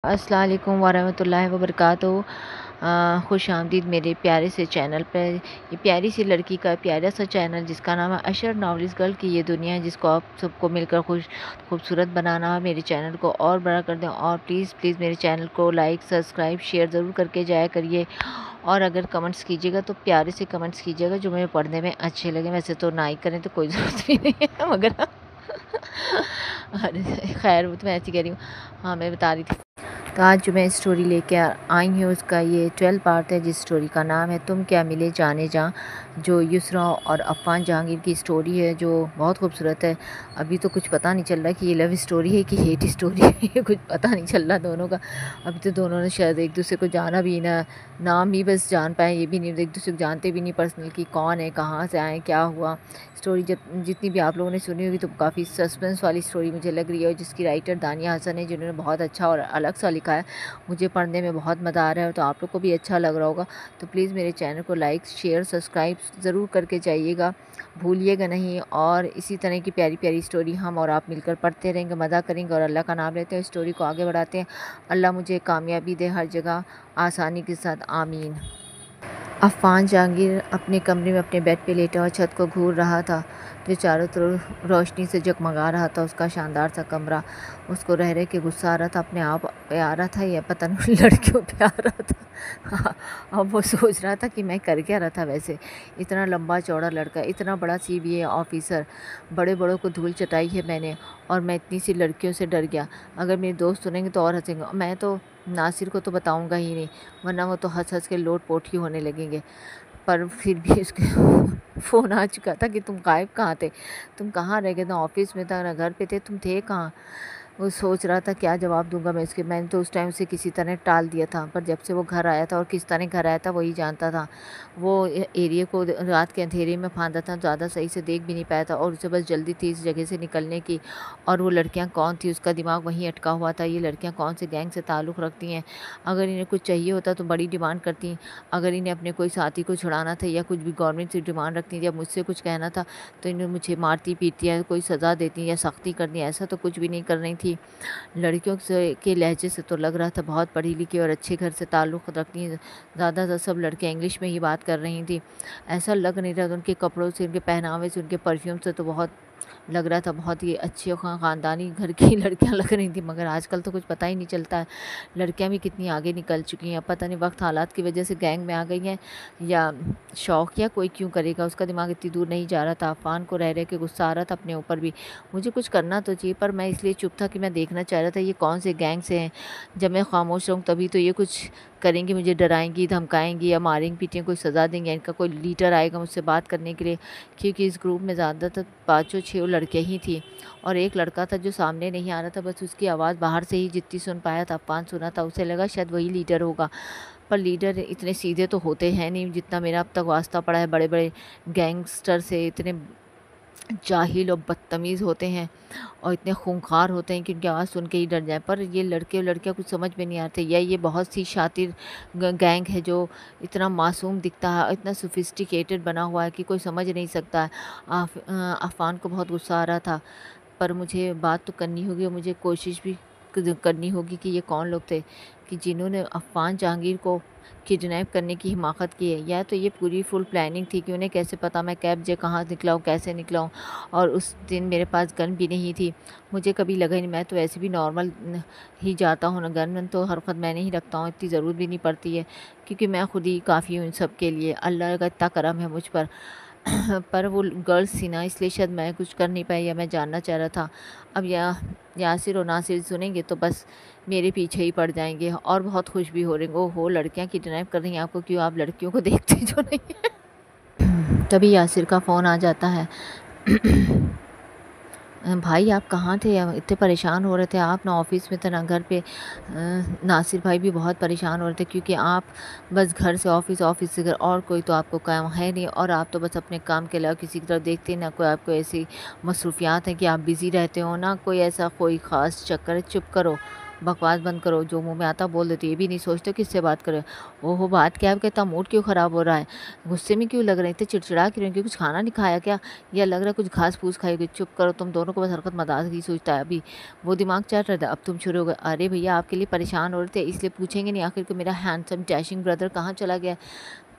अस्सलाम वालेकुम वरहमतुल्लाहि वबरकातुहू। खुश आमदीद मेरे प्यारे से चैनल पर। ये प्यारी सी लड़की का प्यारा सा चैनल जिसका नाम है अशर नॉवलिस्ट गर्ल की ये दुनिया है, जिसको आप सबको मिलकर खूबसूरत बनाना है। मेरे चैनल को और बड़ा कर दें और प्लीज़ प्लीज़ मेरे चैनल को लाइक सब्सक्राइब शेयर ज़रूर करके जाया करिए। और अगर कमेंट्स कीजिएगा तो प्यारे से कमेंट्स कीजिएगा जो मुझे पढ़ने में अच्छे लगे। वैसे तो ना ही करें तो कोई ज़रूरत भी नहीं है मगर अरे खैर वो तो मैं ऐसी कह रही हूँ। हाँ, मैं बता रही थी तो आज जो मैं स्टोरी लेके आई हूँ उसका ये 12 पार्ट है, जिस स्टोरी का नाम है तुम क्या मिले जाने जा, जो युसरा और अफ़ान जहांगीर की स्टोरी है, जो बहुत खूबसूरत है। अभी तो कुछ पता नहीं चल रहा कि ये लव स्टोरी है कि हेट स्टोरी है, ये कुछ पता नहीं चल रहा दोनों का। अभी तो दोनों ने शायद एक दूसरे को जाना भी ना, नाम ही बस जान पाए, ये भी नहीं एक दूसरे को जानते भी नहीं पर्सनल कि कौन है, कहाँ से आए, क्या हुआ। स्टोरी जब जितनी भी आप लोगों ने सुनी होगी तो काफ़ी सस्पेंस वाली स्टोरी मुझे लग रही है, और जिसकी राइटर दानिया हसन है, जिन्होंने बहुत अच्छा और अलग सा लिखा है। मुझे पढ़ने में बहुत मज़ा आ रहा है, तो आप लोग को भी अच्छा लग रहा होगा। तो प्लीज़ मेरे चैनल को लाइक शेयर सब्सक्राइब ज़रूर करके जाइएगा, भूलिएगा नहीं। और इसी तरह की प्यारी प्यारी स्टोरी हम और आप मिलकर पढ़ते रहेंगे, मज़ा करेंगे और अल्लाह का नाम लेते हैं, स्टोरी को आगे बढ़ाते हैं। अल्लाह मुझे कामयाबी दे हर जगह आसानी के साथ, आमीन। अफ़ान जहांगीर अपने कमरे में अपने बेड पे लेटा हुआ छत को घूर रहा था, जो चारों तरफ रोशनी से जगमगा रहा था। उसका शानदार सा कमरा, उसको रह रह के गुस्सा आ रहा था, अपने आप पे आ रहा था या पता नहीं लड़कियों पे आ रहा था। हाँ, अब वो सोच रहा था कि मैं कर क्या रहा था। वैसे इतना लंबा चौड़ा लड़का, इतना बड़ा सीबीआई ऑफिसर, बड़े बड़ों को धूल चटाई है मैंने, और मैं इतनी सी लड़कियों से डर गया। अगर मेरे दोस्त सुनेंगे तो और हंसेंगे। मैं तो नासिर को तो बताऊंगा ही नहीं, वरना वो तो हंस हंस के लोट पोट ही होने लगेंगे। पर फिर भी उसके फ़ोन आ चुका था कि तुम गायब कहाँ थे, तुम कहाँ रह गए, ना ऑफिस में था ना घर पे थे, तुम थे कहाँ। वो सोच रहा था क्या जवाब दूंगा मैं इसके। मैंने तो उस टाइम से किसी तरह टाल दिया था, पर जब से वो घर आया था, और किस तरह घर आया था वही जानता था। वो एरिया को रात के अंधेरे में फांदा था, ज़्यादा सही से देख भी नहीं पाया था, और उसे बस जल्दी थी इस जगह से निकलने की। और वो लड़कियां कौन थी, उसका दिमाग वहीं अटका हुआ था। ये लड़कियां कौन से गैंग से ताल्लुक़ रखती हैं, अगर इन्हें कुछ चाहिए होता तो बड़ी डिमांड करती, अगर इन्हें अपने कोई साथी को छुड़ाना था या कुछ भी गवर्नमेंट से डिमांड रखती, या मुझसे कुछ कहना था तो इन्हें मुझे मारती पीटती या कोई सज़ा देती या सख्ती करती। ऐसा तो कुछ भी नहीं कर रही थी। लड़कियों से के लहजे से तो लग रहा था बहुत पढ़ी लिखी और अच्छे घर से ताल्लुक़ रखती हैं। ज़्यादातर सब लड़कियाँ इंग्लिश में ही बात कर रही थी। ऐसा लग नहीं रहा था, उनके कपड़ों से, उनके पहनावे से, उनके परफ्यूम से तो बहुत लग रहा था बहुत ही अच्छी और ख़ानदानी घर की लड़कियां लग रही थी। मगर आजकल तो कुछ पता ही नहीं चलता है, लड़कियां भी कितनी आगे निकल चुकी हैं। पता नहीं वक्त हालात की वजह से गैंग में आ गई हैं, या शौक, या कोई क्यों करेगा। उसका दिमाग इतनी दूर नहीं जा रहा था। अफ़ान को रह रह के गुस्सा आ रहा था अपने ऊपर भी। मुझे कुछ करना तो चाहिए, पर मैं इसलिए चुप था कि मैं देखना चाह रहा था ये कौन से गैंग से हैं। जब मैं खामोश रहूँ तभी तो ये कुछ करेंगी, मुझे डराएंगी धमकाएंगी या मारेंगी पीटेंगी, कोई सज़ा देंगे। इनका कोई लीडर आएगा मुझसे बात करने के लिए, क्योंकि इस ग्रुप में ज़्यादातर 5-6 लड़कियाँ ही थी, और एक लड़का था जो सामने नहीं आ रहा था। बस उसकी आवाज़ बाहर से ही जितनी सुन पाया था, अफ़ान सुना था, उसे लगा शायद वही लीडर होगा। पर लीडर इतने सीधे तो होते हैं नहीं, जितना मेरा अब तक वास्ता पड़ा है बड़े बड़े गैंगस्टर से, इतने जाहिल और बदतमीज़ होते हैं और इतने खूंखार होते हैं कि उनकी आवाज़ सुन के ही डर जाए। पर ये लड़के और लड़कियां कुछ समझ में नहीं आते, या ये बहुत सी शातिर गैंग है जो इतना मासूम दिखता है, इतना सोफिस्टिकेटेड बना हुआ है कि कोई समझ नहीं सकता है। अफ़ान को बहुत गुस्सा आ रहा था, पर मुझे बात तो करनी होगी और मुझे कोशिश भी करनी होगी कि ये कौन लोग थे कि जिन्होंने अफ़ान जहांगीर को किडनैप करने की हिमाकत की है। या तो ये पूरी फुल प्लानिंग थी कि उन्हें कैसे पता मैं कैब जे कहाँ निकला हूँ, कैसे निकला हूँ। और उस दिन मेरे पास गन भी नहीं थी, मुझे कभी लगा ही नहीं। मैं तो ऐसे भी नॉर्मल ही जाता हूँ ना, गन वन तो हर वक्त मैंने ही रखता हूँ, इतनी ज़रूरत भी नहीं पड़ती है, क्योंकि मैं खुद ही काफ़ी हूँ इन सब के लिए। अल्लाह का इतना करम है मुझ पर। पर वो गर्ल्स थी ना, इसलिए शायद मैं कुछ कर नहीं पाई, या मैं जानना चाह रहा था। अब यासिर और नासिर सुनेंगे तो बस मेरे पीछे ही पड़ जाएंगे और बहुत खुश भी हो रहे हैं। ओहो, लड़कियां किडनैप कर रही हैं आपको, क्यों आप लड़कियों को देखते जो नहीं है। तभी यासिर का फ़ोन आ जाता है। भाई आप कहाँ थे, इतने परेशान हो रहे थे आप, ना ऑफिस में थे ना घर पे। नासिर भाई भी बहुत परेशान हो रहे थे, क्योंकि आप बस घर से ऑफिस, ऑफिस से घर, और कोई तो आपको काम है नहीं, और आप तो बस अपने काम के अलावा किसी की तरफ देखते ना, कोई आपको ऐसी मसरूफियात हैं कि आप बिज़ी रहते हो ना, कोई ऐसा कोई ख़ास चक्कर है। चुप करो, बकवास बंद करो, जो मुंह में आता बोल देती हो, ये भी नहीं सोचते किससे बात करें। ओहो बात क्या है, कहता मूड क्यों ख़राब हो रहा है, गुस्से में क्यों लग रहे हैं, इतने चिड़चिड़ा क्यों रहे हैं, कुछ खाना नहीं खाया क्या, या लग रहा है कुछ घास फूस खाएगी। चुप करो, तुम दोनों को बस हरकत मजाक की सोचता है। अभी वो दिमाग चाट रहा था, अब तुम शुरू हो गए। अरे भैया आपके लिए परेशान हो रहे थे इसलिए पूछेंगे नहीं, आखिर को मेरा हैंडसम डैशिंग ब्रदर कहाँ चला गया।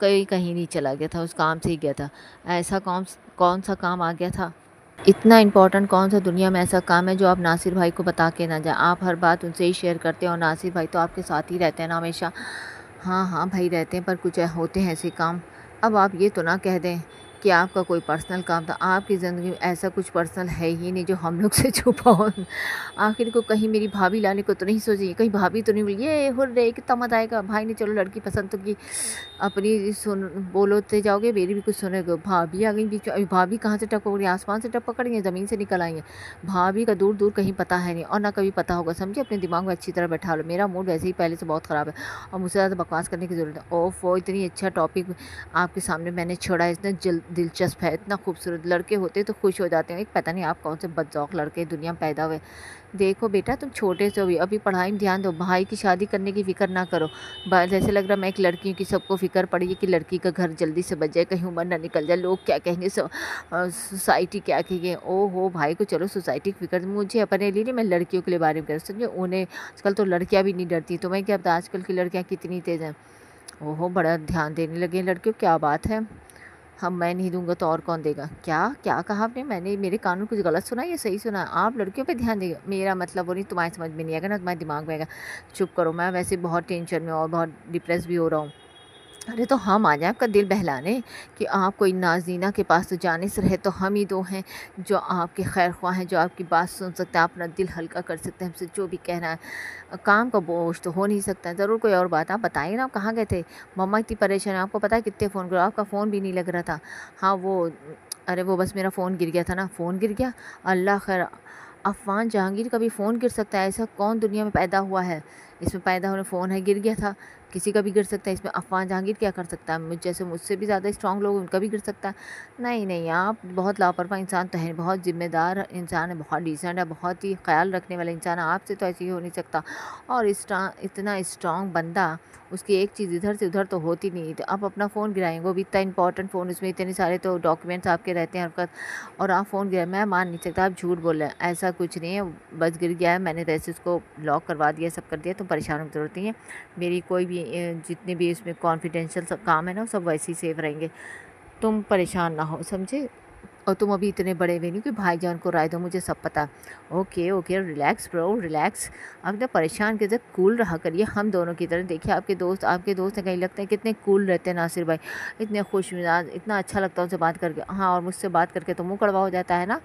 कहीं नहीं चला गया था, उस काम से ही गया था। ऐसा कौन सा काम आ गया था, इतना इम्पोर्टेंट कौन सा दुनिया में ऐसा काम है जो आप नासिर भाई को बता के ना जाए। आप हर बात उनसे ही शेयर करते हैं और नासिर भाई तो आपके साथ ही रहते हैं ना हमेशा। हाँ हाँ भाई रहते हैं, पर कुछ होते हैं ऐसे काम। अब आप ये तो ना कह दें कि आपका कोई पर्सनल काम था। आपकी ज़िंदगी में ऐसा कुछ पर्सनल है ही नहीं जो हम लोग से छुपा हो। आखिर को कहीं मेरी भाभी लाने को तो नहीं सोची, कहीं भाभी तो नहीं बोली ये हो रे कितना मजा आएगा। भाई ने चलो लड़की पसंद तो की, अपनी सुन बोलोते जाओगे मेरी भी कुछ सुनेगे। भाभी आ गई बीच में, अभी भाभी कहाँ से टपक रही है, आसमान से टपक रही है, ज़मीन से निकल आई है। भाभी का दूर दूर कहीं पता है नहीं और ना कभी पता होगा, समझे। अपने दिमाग में अच्छी तरह बैठा लो, मेरा मूड वैसे ही पहले से बहुत ख़राब है और मुझसे ज़्यादा बकवास करने की ज़रूरत है। ओफ वो इतनी अच्छा टॉपिक आपके सामने मैंने छोड़ा है, इतना दिलचस्प है, इतना खूबसूरत। लड़के होते तो खुश हो जाते हैं, एक पता नहीं आप कौन से बदजौक लड़के दुनिया में पैदा हुए। देखो बेटा तुम छोटे से हो अभी पढ़ाई में ध्यान दो, भाई की शादी करने की फ़िक्र ना करो। जैसे लग रहा मैं एक लड़की हूँ कि सबको फ़िक्र पड़ी है कि लड़की का घर जल्दी से बच जाए, कहीं उम्र ना निकल जाए, लोग क्या कहेंगे, सोसाइटी क्या कहेंगे। ओ हो भाई को चलो सोसाइटी की फ़िक्र, मुझे अपने लिए नहीं, मैं लड़कियों के लिए बारे में कर समझे। उन्हें आजकल तो लड़कियाँ भी नहीं डरती, तुम्हें क्या पता आजकल की लड़कियाँ कितनी तेज़ हैं। ओहो बड़ा ध्यान देने लगे लड़कियों, क्या बात है। हम मैं नहीं दूंगा तो और कौन देगा। क्या क्या कहा आपने, मैंने मेरे कान में कुछ गलत सुना या सही सुना। आप लड़कियों पे ध्यान देगा, मेरा मतलब वो नहीं, तुम्हारे समझ में नहीं आएगा ना, तुम्हारे दिमाग में आएगा। चुप करो, मैं वैसे बहुत टेंशन में और बहुत डिप्रेस भी हो रहा हूँ। अरे तो हम आ जाए आपका दिल बहलाने कि आप कोई नाज़नीना के पास तो जाने से रहे, तो हम ही दो हैं जो आपके खैर ख्वाह हैं, जो आपकी बात सुन सकते हैं, अपना दिल हल्का कर सकते हैं, हमसे जो भी कहना है। काम का बोझ तो हो नहीं सकता है, ज़रूर कोई और बात। आप बताइए ना, आप कहाँ गए थे। मम्मा इतनी परेशान है, आपको पता है कितने फ़ोन करो, आपका फ़ोन भी नहीं लग रहा था। हाँ वो अरे वो बस मेरा फ़ोन गिर गया था ना। फ़ोन गिर गया, अल्लाह खैर। अफ़वान जहांगीर का भी फ़ोन गिर सकता है, ऐसा कौन दुनिया में पैदा हुआ है। इसमें पैदा होने फ़ोन है, गिर गया था, किसी का भी गिर सकता है। इसमें अफ़वान जहांगीर क्या कर सकता है, मुझ जैसे मुझसे भी ज़्यादा स्ट्रॉन्ग लोग उनका भी गिर सकता है। नहीं नहीं आप बहुत लापरवाह इंसान तो हैं, बहुत ज़िम्मेदार इंसान है, बहुत डिसेंट है, बहुत ही ख्याल रखने वाला इंसान है, आपसे तो ऐसे ही हो नहीं सकता। और इतना स्ट्रॉन्ग बंदा, उसकी एक चीज़ इधर से उधर तो होती नहीं। तो आप अपना फ़ोन गिराएंगे, वो भी इतना इंपॉर्टेंट फ़ोन, उसमें इतने सारे तो डॉक्यूमेंट्स आपके रहते हैं हरकत, और आप फ़ोन गिराए। मैं मान नहीं सकता, आप झूठ बोल रहे हैं, ऐसा कुछ नहीं है, बस गिर गया है, मैंने वैसे उसको लॉक करवा दिया, सब कर दिया, तो परेशान होने की ज़रूरत नहीं है। मेरी कोई भी जितने भी इसमें कॉन्फिडेंशियल सब काम है ना, सब वैसे ही सेफ रहेंगे, तुम परेशान ना हो, समझे। और तुम अभी इतने बड़े भी नहीं कि भाईजान को राय दो, मुझे सब पता। Okay okay relax bro relax, अब तो परेशान के साथ कूल रहा करिए, हम दोनों की तरह। देखिए आपके दोस्त हैं, कहीं लगते हैं कितने कूल रहते हैं नासिर भाई, इतने खुश मिजाज, इतना अच्छा लगता है उनसे बात करके। हाँ और मुझसे बात करके तो मुँह कड़वा हो जाता है ना।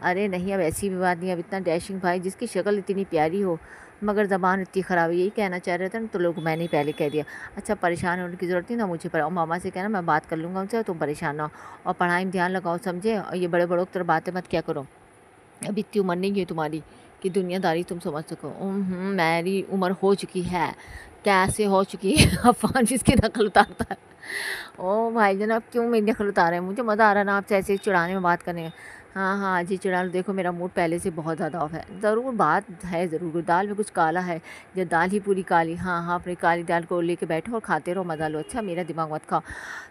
अरे नहीं अब ऐसी भी बात नहीं, अब इतना डैशिंग भाई जिसकी शक्ल इतनी प्यारी हो मगर ज़बान इतनी ख़राब है, यही कहना चाह रहे थे ना, तो लोग मैंने ही पहले कह दिया। अच्छा परेशान होने की ज़रूरत नहीं ना मुझे, पर और मामा से कहना मैं बात कर लूँगा उनसे, तुम परेशान ना हो और पढ़ाई में ध्यान लगाओ, समझे। और ये बड़े बड़ों की तरह बातें मत क्या करो, अभी इतनी उम्र नहीं है तुम्हारी कि दुनियादारी तुम समझ सको। मेरी उम्र हो चुकी है, कैसे हो चुकी है। अफवान जिसकी नकल उतारता है। ओ भाई जान आप क्यों मेरी नकल उतार रहे हैं, मुझे मज़ा आ रहा है ना आपसे ऐसे चिढ़ाने में, बात करने में। हाँ हाँ आज ही चिढ़ा लो, देखो मेरा मूड पहले से बहुत ज़्यादा ऑफ है। ज़रूर बात है, ज़रूर दाल में कुछ काला है, जो दाल ही पूरी काली। हाँ हाँ अपनी काली दाल को लेके बैठो और खाते रहो, मज़ा लो। अच्छा मेरा दिमाग मत खाओ,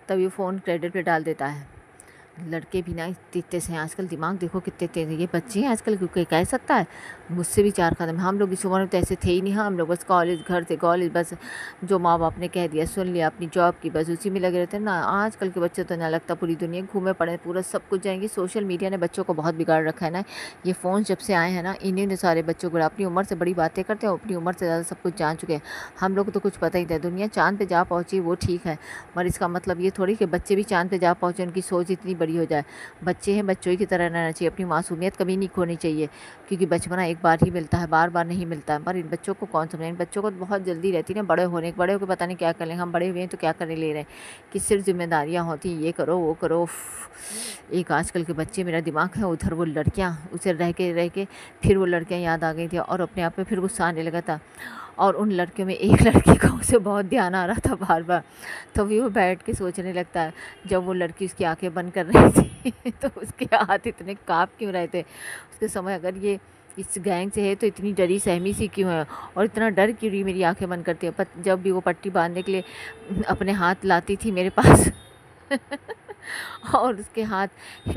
तब ये फ़ोन क्रेडिट पे डाल देता है। लड़के भी ना इतने तेज हैं आजकल, दिमाग देखो कितने तेज है ये बच्चे हैं आजकल, क्योंकि कह सकता है मुझसे भी चार कदम। हम लोग इस उम्र में तो ऐसे थे ही नहीं, हम लोग बस कॉलेज, घर से कॉलेज, बस जो माँ बाप ने कह दिया सुन लिया, अपनी जॉब की बस उसी में लगे रहते हैं ना। आजकल के बच्चे तो ना लगता पूरी दुनिया घूमे पड़े, पूरा सब कुछ जाएंगे। सोशल मीडिया ने बच्चों को बहुत बिगाड़ रखा है ना, ये फ़ोन जब से आए हैं ना, इन्हीं ने सारे बच्चों को, अपनी उम्र से बड़ी बातें करते हैं, अपनी उम्र से ज़्यादा सब कुछ जान चुके हैं। हम लोग को तो कुछ पता ही था, दुनिया चाँद पे जा पहुँची वो ठीक है, पर इसका मतलब ये थोड़ी कि बच्चे भी चाँद पे जा पहुँचे, उनकी सोच इतनी बड़ी हो जाए। बच्चे हैं, बच्चों की तरह रहना चाहिए, अपनी मासूमियत कभी नहीं खोनी चाहिए, क्योंकि बचपना एक बार ही मिलता है, बार बार नहीं मिलता है। पर इन बच्चों को कौन समझे, इन बच्चों को तो बहुत जल्दी रहती है ना बड़े होकर पता नहीं क्या कर लेंगे। हम बड़े हुए हैं तो क्या करने ले रहे हैं कि सिर्फ जिम्मेदारियाँ होती हैं, ये करो वो करो। एक आजकल के बच्चे, मेरा दिमाग है उधर, वो लड़कियाँ, उसे रह के फिर वो लड़कियाँ याद आ गई थी और अपने आप में फिर गुस्सा आने लगा था। और उन लड़कियों में एक लड़की का उसे बहुत ध्यान आ रहा था बार बार, तो भी वो बैठ के सोचने लगता है, जब वो लड़की उसकी आंखें बंद कर रही थी तो उसके हाथ इतने काँप क्यों रहे थे। उसके समय अगर ये इस गैंग से है तो इतनी डरी सहमी सी क्यों है, और इतना डर क्यों रही, मेरी आंखें बंद करती है। जब भी वो पट्टी बांधने के लिए अपने हाथ लाती थी मेरे पास और उसके हाथ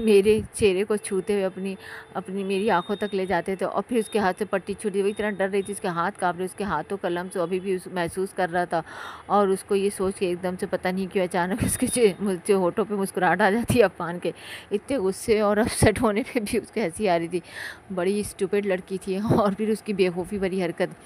मेरे चेहरे को छूते हुए अपनी अपनी मेरी आंखों तक ले जाते थे, और फिर उसके हाथ से पट्टी छूटी, वो इतना डर रही थी, उसके हाथ काँप रहे, उसके हाथों का लम्स अभी भी महसूस कर रहा था। और उसको ये सोच के एकदम से पता नहीं क्यों अचानक उसके मुझे होठों पे मुस्कुराहट आ जाती है अफान के। इतने गुस्से और अपसेट होने पे भी उसको हंसी आ रही थी। बड़ी स्टूपिड लड़की थी। और फिर उसकी बेवकूफ़ी भरी हरकत,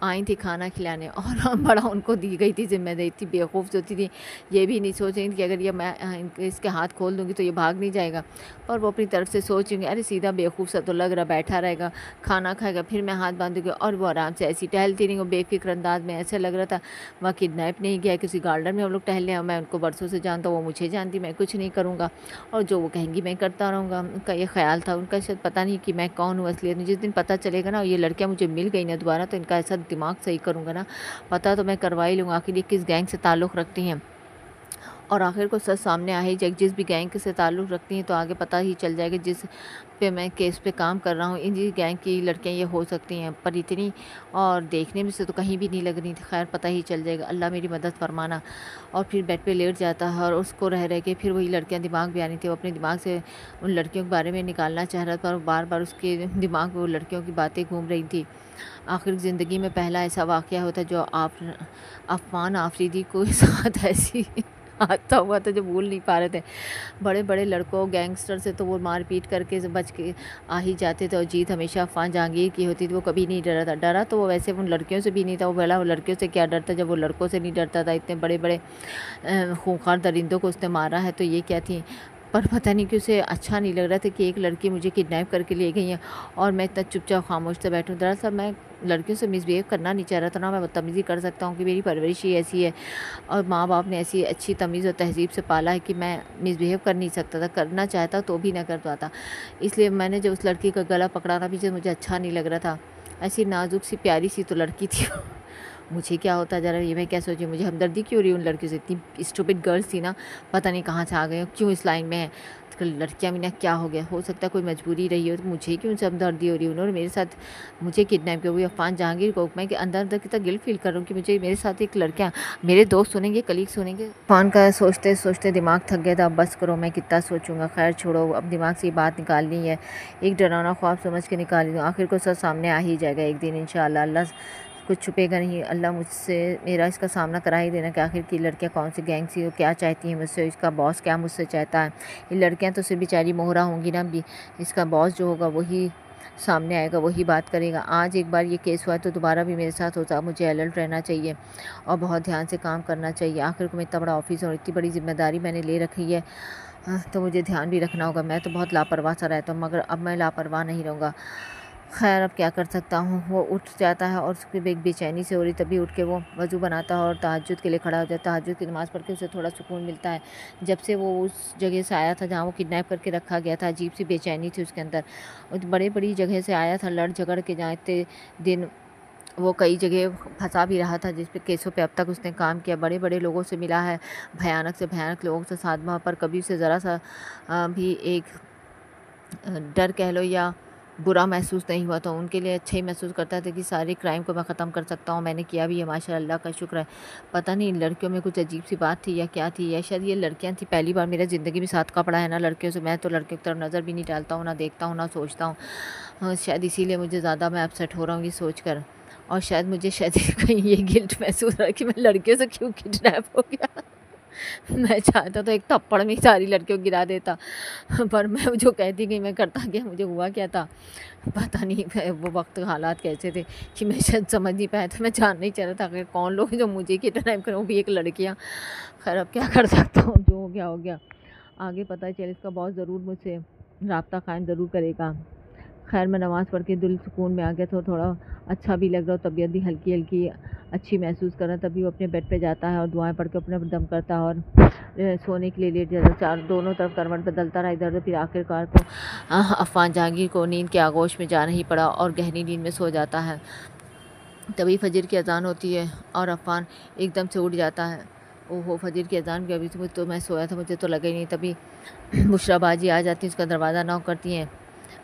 आई थी खाना खिलाने और बड़ा उनको दी गई थी जिम्मेदारी, थी बेवकूफ़ जो थी ये भी नहीं सोच रही थी कि अगर ये मैं इसके हाथ खोल दूँगी तो ये भाग नहीं जाएगा। और वो अपनी तरफ से सोचेंगे अरे सीधा बेवकूफ़ सा तो लग रहा, बैठा रहेगा खाना खाएगा फिर मैं हाथ बांधूंगी, और वो आराम से ऐसी टहलती रही, वो बेफिक्र अंदाज में। ऐसा लग रहा था वहाँ किडनैप नहीं किया, किसी गार्डन में हम लोग टहले हैं, मैं उनको बरसों से जानता हूँ, वो मुझे जानती, मैं कुछ नहीं करूँगा और जो वो कहेंगी मैं करता रहूँगा। उनका ये ख्याल था, उनका शायद पता नहीं कि मैं कौन हूँ असलियत में। जिस दिन पता चलेगा ना ये लड़कियाँ मुझे मिल गई ना दोबारा, तो इनका ऐसा दिमाग सही करूँगा ना, पता तो मैं करवा ही लूँगा आखिर ये किस गैंग से ताल्लुक़ रखती हैं। और आखिर को सच सामने आ ही जाएगी, जिस भी गैंग से ताल्लुक़ रखती हैं तो आगे पता ही चल जाएगा। जिस पे मैं केस पे काम कर रहा हूँ इन्हीं गैंग की लड़कियाँ ये हो सकती हैं, पर इतनी और देखने में से तो कहीं भी नहीं लग रही थी। खैर पता ही चल जाएगा, अल्लाह मेरी मदद फरमाना। और फिर बेड पे लेट जाता है और उसको रह रह के फिर वही लड़कियाँ दिमाग में आ रही थी। वो अपने दिमाग से उन लड़कियों के बारे में निकालना चाह रहा था और बार बार उसके दिमाग में वो लड़कियों की बातें घूम रही थी। आखिर ज़िंदगी में पहला ऐसा वाक़या होता है जो अफ़ान आफरीदी को साथ ऐसी हादसा हुआ था जो भूल नहीं पा रहे थे। बड़े बड़े लड़कों गैंगस्टर से तो वो मार पीट करके बच के आ ही जाते थे, और जीत हमेशा अफ़ान जहांगीर की होती थी। वो कभी नहीं डरा था, डरा तो वो वैसे उन लड़कियों से भी नहीं था। वो भला वो लड़कियों से क्या डरता जब वो लड़कों से नहीं डरता था। इतने बड़े बड़े खूंखार दरिंदों को उसने मारा है तो ये क्या थी। पर पता नहीं कि उसे अच्छा नहीं लग रहा था कि एक लड़की मुझे किडनैप करके ले गई है और मैं इतना चुपचाप खामोश से बैठूं। दरअसल मैं लड़कियों से मिसबिहेव करना नहीं चाह रहा था, ना मैं बदतमीज़ी कर सकता हूँ कि मेरी परवरिश ही ऐसी है और माँ बाप ने ऐसी अच्छी तमीज़ और तहज़ीब से पाला है कि मैं मिसबिहेव कर नहीं सकता था, करना चाहता तो भी ना कर पाता। इसलिए मैंने जब उस लड़की का गला पकड़ा ना पीछे, मुझे अच्छा नहीं लग रहा था। ऐसी नाजुक सी प्यारी सी तो लड़की थी मुझे क्या होता जा रहा है ये मैं क्या सोची, मुझे हमदर्दी क्यों हो रही उन लड़कियों से। इतनी स्टूपिड गर्ल्स थी ना, पता नहीं कहाँ से आ गए, क्यों इस लाइन में है। तो लड़कियाँ भी ना क्या हो गया, हो सकता है कोई मजबूरी रही हो, तो मुझे क्यों उनसे हमदर्दी हो रही है। उन्होंने मेरे साथ मुझे किडनैप किया, हुई अफ़ान जहांगीर को। मैं अंदर अंदर कितना गिल्ट फील कर रहा हूँ कि मुझे मेरे साथ एक लड़कियाँ, मेरे दोस्त सुनेंगे, कलीग सुनेंगे। अफ़ान का सोचते सोचते दिमाग थक गया था। अब बस करो, मैं कितना सोचूंगा, खैर छोड़ो, अब दिमाग से ये बात निकालनी है, एक डरावना ख्वाब समझ के निकाली दूँ। आखिर को सब सामने आ ही जाएगा एक दिन इंशाल्लाह। अल्लाह कुछ छुपेगा नहीं, अल्लाह मुझसे मेरा इसका सामना करा ही देना कि आखिर की लड़कियाँ कौन सी गैंग सी, क्या चाहती हैं मुझसे, इसका बॉस क्या मुझसे चाहता है। ये लड़कियाँ तो सिर्फ बेचारी मोहरा होंगी ना, भी इसका बॉस जो होगा वही सामने आएगा, वही बात करेगा। आज एक बार ये केस हुआ है तो दोबारा भी मेरे साथ होता, मुझे अलर्ट रहना चाहिए और बहुत ध्यान से काम करना चाहिए। आखिर को मैं इतना बड़ा ऑफिस और इतनी बड़ी जिम्मेदारी मैंने ले रखी है, तो मुझे ध्यान भी रखना होगा। मैं तो बहुत लापरवाह सा रहता हूँ, मगर अब मैं लापरवाह नहीं रहूँगा। खैर अब क्या कर सकता हूँ। वो उठ जाता है और उसकी एक बेचैनी से हो रही, तभी उठ के वो वज़ू बनाता है और तहज्जुद के लिए खड़ा हो जाता है। तहज्जुद की नमाज़ पढ़ के उसे थोड़ा सुकून मिलता है। जब से वो उस जगह से आया था जहाँ वो किडनैप करके रखा गया था, अजीब सी बेचैनी थी उसके अंदर। बड़ी बड़ी जगह से आया था, लड़ झगड़ के, जहाँ इतने दिन वो कई जगह फंसा भी रहा था जिस पे केसों पे अब तक उसने काम किया। बड़े बड़े लोगों से मिला है, भयानक से भयानक लोगों से साथ में, पर कभी उसे ज़रा सा भी एक डर कह लो या बुरा महसूस नहीं हुआ। तो उनके लिए अच्छा ही महसूस करता था कि सारे क्राइम को मैं ख़त्म कर सकता हूँ। मैंने किया भी है माशाल्लाह, अल्लाह का शुक्र है। पता नहीं लड़कियों में कुछ अजीब सी बात थी या क्या थी, या शायद ये लड़कियाँ थी। पहली बार मेरा ज़िंदगी में साथ का पड़ा है ना लड़कियों से। मैं तो लड़कियों की तरफ नज़र भी नहीं डालता हूँ, ना देखता हूँ, ना सोचता हूँ। शायद इसीलिए मुझे ज़्यादा मैं अपसेट हो रहा हूँ ये सोच कर। और शायद मुझे शायद कहीं ये गिल्ट महसूस हो रहा है कि मैं लड़कियों से क्यों किडनैप हो गया मैं चाहता तो एक थप्पड़ में ही सारी लड़कियों को गिरा देता, पर मैं जो कहती गई मैं करता गया। मुझे हुआ क्या था पता नहीं, वो वक्त हालात कैसे थे कि मैं शायद समझ नहीं पाया था। मैं जान नहीं चाह रहा था कि कौन लोग जो मुझे किडनैप करें, वो भी एक लड़कियाँ। खैर अब क्या कर सकता हूँ, जो हो गया हो गया। आगे पता चले इसका बॉस ज़रूर मुझसे रब्ता कायम ज़रूर करेगा। खैर मैं नमाज़ पढ़ के दिल सुकून में आ गया, तो थोड़ा अच्छा भी लग रहा हो, तबीयत भी हल्की हल्की अच्छी महसूस कर रहा। तभी वो अपने बेड पे जाता है और दुआएं पढ़ के अपने दम करता है और सोने के लिए लेट जाता। चार दोनों तरफ करवट बदलता रहा इधर उधर, फिर आखिरकार को अफ़ान जहांगीर को नींद के आगोश में जाना ही पड़ा और गहरी नींद में सो जाता है। तभी फजर की अजान होती है और अफ़ान एकदम से उठ जाता है। ओहो फजर की अजान भी अभी तो मैं सोया था, मुझे तो लगा ही नहीं। तभी बुशरा बाजी आ जाती है, उसका दरवाज़ा नॉक करती हैं।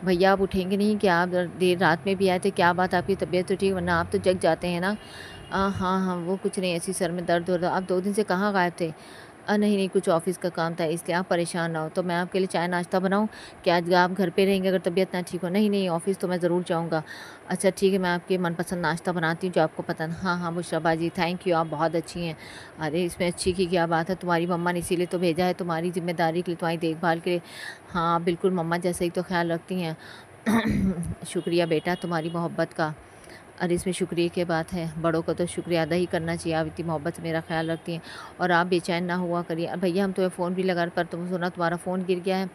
भैया आप उठेंगे नहीं क्या? आप देर रात में भी आए थे, क्या बात, आपकी तबीयत तो ठीक, वरना आप तो जग जाते हैं ना। हाँ हाँ, वो कुछ नहीं, ऐसी सर में दर्द हो रहा। आप 2 दिन से कहाँ गायब थे? नहीं नहीं, कुछ ऑफिस का काम था, इसलिए आप परेशान ना हो। तो मैं आपके लिए चाय नाश्ता बनाऊँ? क्या आज आप घर पे रहेंगे अगर तबीयत ना ठीक हो? नहीं नहीं, ऑफिस तो मैं ज़रूर जाऊँगा। अच्छा ठीक है, मैं आपके मनपसंद नाश्ता बनाती हूँ जो आपको पसंद। हाँ हाँ बुशरा बाजी, थैंक यू, आप बहुत अच्छी हैं। अरे इसमें अच्छी की क्या बात है, तुम्हारी मम्मा ने इसीलिए तो भेजा है, तुम्हारी जिम्मेदारी के लिए, तुम्हारी देखभाल के लिए। हाँ बिल्कुल, मम्मा जैसे ही तो ख्याल रखती हैं। शुक्रिया बेटा तुम्हारी मोहब्बत का। अरे इसमें शुक्रिया की बात है, बड़ों को तो शुक्रिया अदा ही करना चाहिए, आप इतनी मोहब्बत से मेरा ख्याल रखती हैं। और आप बेचैन ना हुआ करिए। भैया हम तुम्हें फ़ोन भी लगा रहे, पर तुम सुना तुम्हारा फ़ोन गिर गया है।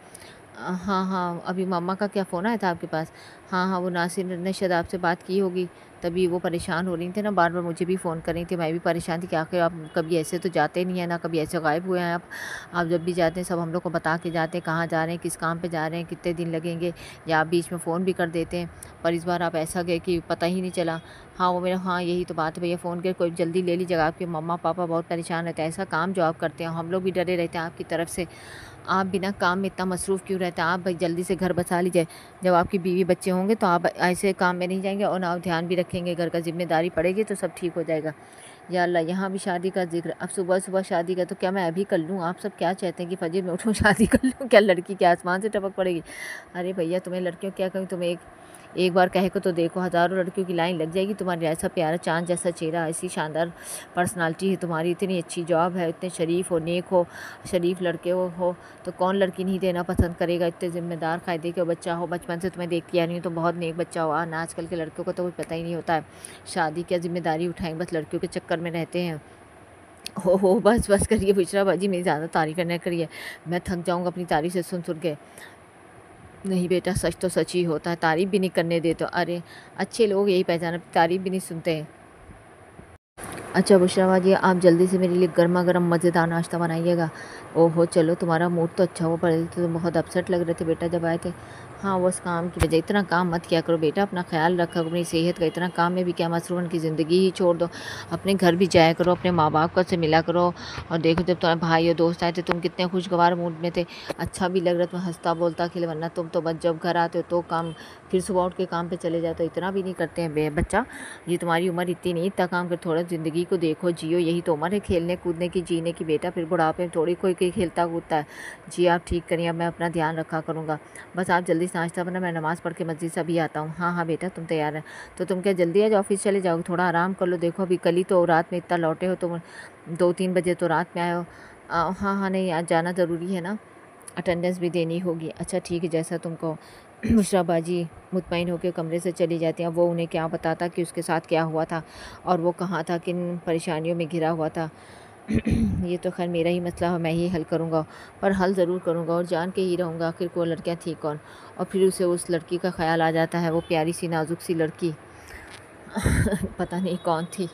हाँ हाँ, अभी मम्मा का क्या फ़ोन आया था आपके पास? हाँ हाँ, वो नासिर ने शायद आपसे बात की होगी, तभी वो परेशान हो रही थी ना, बार बार मुझे भी फ़ोन कर रही थी, मैं भी परेशान थी कि आखिर आप कभी ऐसे तो जाते नहीं हैं ना, कभी ऐसे गायब हुए हैं आप जब भी जाते हैं सब हम लोग को बता के जाते हैं कहाँ जा रहे हैं, किस काम पे जा रहे हैं, कितने दिन लगेंगे, या आप बीच में फ़ोन भी कर देते हैं। पर इस बार आप ऐसा गए कि पता ही नहीं चला। हाँ वो मेरा, हाँ यही तो बात है भैया, फ़ोन कर कोई जल्दी ले लीजिएगा, आपके मम्मा पापा बहुत परेशान रहते हैं, ऐसा काम जो आप करते हैं हम लोग भी डरे रहते हैं आपकी तरफ से। आप बिना काम में इतना मसरूफ़ क्यों रहते हैं? आप भाई जल्दी से घर बसा लीजिए। जब आपकी बीवी बच्चे होंगे तो आप ऐसे काम में नहीं जाएंगे, और ना आप ध्यान भी रखेंगे, घर का जिम्मेदारी पड़ेगी तो सब ठीक हो जाएगा। या अल्लाह, यहाँ भी शादी का जिक्र, अब सुबह सुबह शादी का, तो क्या मैं अभी कर लूँ? आप सब क्या चाहते हैं कि फजर में उठूँ शादी कर लूँ? क्या लड़की क्या आसमान से टपक पड़ेगी? अरे भैया तुम्हें लड़कियों क्या कहूँ, तुम्हें एक बार कहे को तो देखो, हज़ारों लड़कियों की लाइन लग जाएगी तुम्हारे। ऐसा प्यारा चाँद जैसा चेहरा, ऐसी शानदार पर्सनालिटी है तुम्हारी, इतनी अच्छी जॉब है, इतने शरीफ हो, नेक हो, शरीफ लड़के हो तो कौन लड़की नहीं देना पसंद करेगा? इतने ज़िम्मेदार कायदे के बच्चा हो, बचपन से तुम्हें देखती आ रही हूँ तो बहुत नेक बच्चा हो। ना आजकल के लड़कियों को तो कुछ पता ही नहीं होता है, शादी क्या ज़िम्मेदारी उठाएँ, बस लड़कियों के चक्कर में रहते हैं। हो बस बस करिए बुशरा बाजी, मेरी ज़्यादा तारीफ़ ना करिए, मैं थक जाऊँगा अपनी तारीफ़ से सुन सुन के। नहीं बेटा, सच तो सच ही होता है, तारीफ़ भी नहीं करने देते। अरे अच्छे लोग यही पहचान, तारीफ़ भी नहीं सुनते हैं। अच्छा बुशरा बाजी, आप जल्दी से मेरे लिए गर्मा गर्म मज़ेदार नाश्ता बनाइएगा। ओहो चलो, तुम्हारा मूड तो अच्छा हो, पहले तो तुम बहुत अपसेट लग रहे थे बेटा जब आए थे। हाँ वो उस काम की वजह, इतना काम मत किया करो बेटा, अपना ख्याल रखा करो अपनी सेहत का, इतना काम में भी क्या मसरूफ़ की ज़िंदगी ही छोड़ दो। अपने घर भी जाया करो, अपने माँ बाप का से मिला करो। और देखो जब तुम्हारे भाई और दोस्त आए थे तुम कितने खुशगवार मूड में थे, अच्छा भी लग रहा था, हंसता बोलता खिले, वरना तुम तो बस जब घर आते हो तो काम, फिर सुबह उठ के काम पे चले जाते हो, इतना भी नहीं करते हैं बच्चा। ये तुम्हारी उम्र इतनी नहीं, इतना काम कर, थोड़ा ज़िंदगी को देखो, जियो, यही तो उम्र है खेलने कूदने की, जीने की बेटा, फिर बुढ़ापे में थोड़ी कोई खेलता कूदता है। जी आप ठीक करिए, अब मैं अपना ध्यान रखा करूँगा। बस आप जल्दी से नाश्ता बना, मैं नमाज़ पढ़ के मस्जिद से अभी आता हूँ। हाँ हाँ बेटा तुम तैयार है तो तुम क्या जल्दी आज ऑफिस चले जाओगे? थोड़ा आराम कर लो, देखो अभी कल ही तो रात में इतना लौटे हो तुम, 2-3 बजे तो रात में आए हो। हाँ हाँ, नहीं आज जाना ज़रूरी है ना, अटेंडेंस भी देनी होगी। अच्छा ठीक है, जैसा तुम कहो। बुशरा बाजी मुतमईन होकर कमरे से चली जाती हैं। वो उन्हें क्या बताता कि उसके साथ क्या हुआ था और वो कहाँ था, किन परेशानियों में घिरा हुआ था। ये तो खैर मेरा ही मसला है, मैं ही हल करूँगा, पर हल ज़रूर करूँगा और जान के ही रहूँगा, आखिर को लड़कियाँ थी कौन। और फिर उसे उस लड़की का ख्याल आ जाता है, वो प्यारी सी नाजुक सी लड़की, पता नहीं कौन थी।